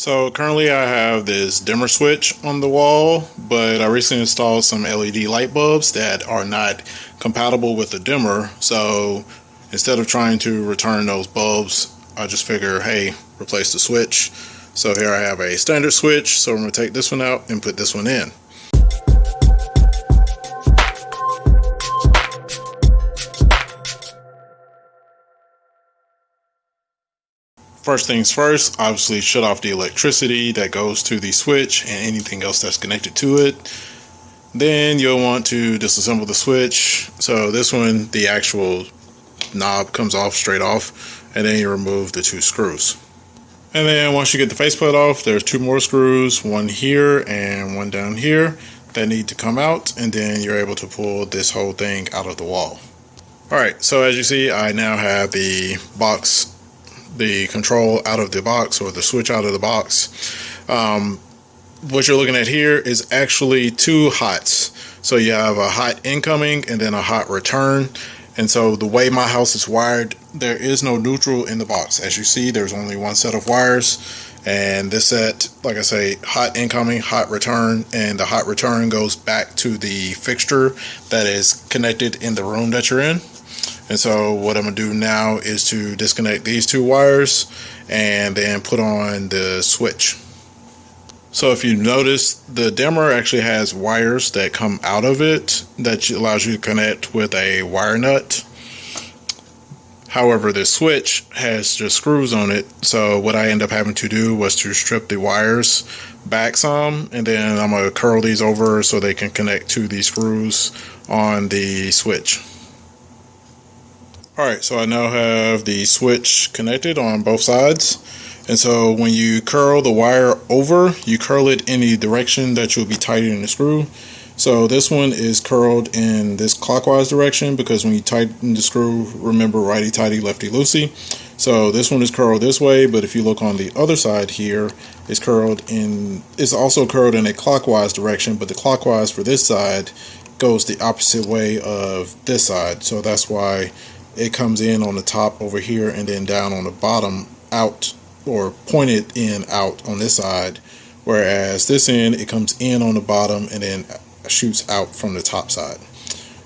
So currently I have this dimmer switch on the wall, but I recently installed some LED light bulbs that are not compatible with the dimmer. So instead of trying to return those bulbs, I just figure, hey, replace the switch. So here I have a standard switch, so I'm going to take this one out and put this one in. First things first, obviously shut off the electricity that goes to the switch and anything else that's connected to it. Then you'll want to disassemble the switch. So this one, the actual knob comes off straight off, and then you remove the two screws. And then once you get the faceplate off, there's two more screws, one here and one down here, that need to come out, and then you're able to pull this whole thing out of the wall. Alright, so as you see, I now have the box, the control out of the box, or the switch out of the box. What you're looking at here is actually two hots. So you have a hot incoming and then a hot return. And so the way my house is wired, there is no neutral in the box. As you see, there's only one set of wires, and this set, like I say, hot incoming, hot return, and the hot return goes back to the fixture that is connected in the room that you're in. And so what I'm going to do now is to disconnect these two wires and then put on the switch. So if you notice, the dimmer actually has wires that come out of it that allows you to connect with a wire nut. However, this switch has just screws on it. So what I end up having to do was to strip the wires back some, and then I'm going to curl these over so they can connect to the screws on the switch. Alright, so I now have the switch connected on both sides. And so when you curl the wire over, you curl it in the direction that you'll be tightening the screw. So this one is curled in this clockwise direction, because when you tighten the screw, remember, righty tighty, lefty loosey. So this one is curled this way, but if you look on the other side here, it's also curled in a clockwise direction, but the clockwise for this side goes the opposite way of this side. So that's why it comes in on the top over here and then down on the bottom out, or pointed in out on this side, whereas this end, it comes in on the bottom and then shoots out from the top side.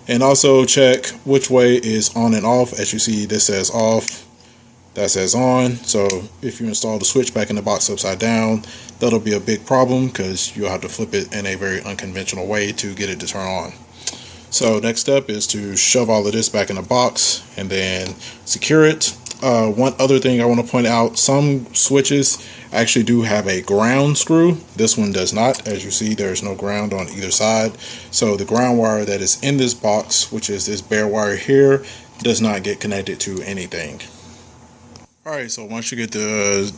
And also check which way is on and off. As you see, this says off, that says on. So if you install the switch back in the box upside down, that'll be a big problem, because you'll have to flip it in a very unconventional way to get it to turn on. So next step is to shove all of this back in the box and then secure it. One other thing I want to point out, some switches actually do have a ground screw. This one does not. As you see, there's no ground on either side. So the ground wire that is in this box, which is this bare wire here, does not get connected to anything. Alright, so once you get the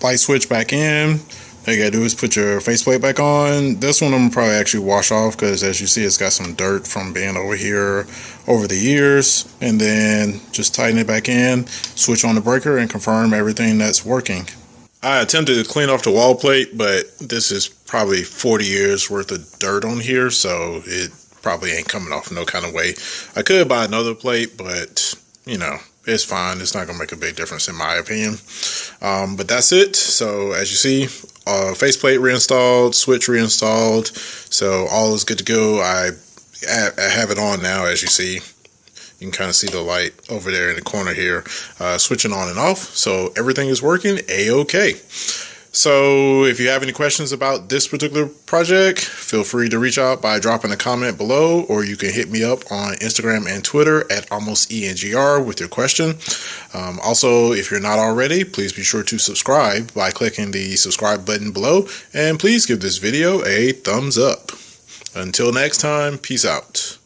light switch back in, all you gotta do is put your faceplate back on. This one I'm gonna probably actually wash off, because as you see, it's got some dirt from being over here over the years. And then just tighten it back in, switch on the breaker, and confirm everything that's working. I attempted to clean off the wall plate, but this is probably 40 years worth of dirt on here, so it probably ain't coming off no kind of way. I could buy another plate, but you know, it's fine. It's not gonna make a big difference in my opinion. But that's it. So as you see, faceplate reinstalled, switch reinstalled, so all is good to go. I have it on now. As you see, you can kind of see the light over there in the corner here, switching on and off. So everything is working a-okay. So if you have any questions about this particular project, feel free to reach out by dropping a comment below, or you can hit me up on Instagram and Twitter at almostengr with your question. Also, if you're not already, please be sure to subscribe by clicking the subscribe button below, and please give this video a thumbs up. Until next time, peace out.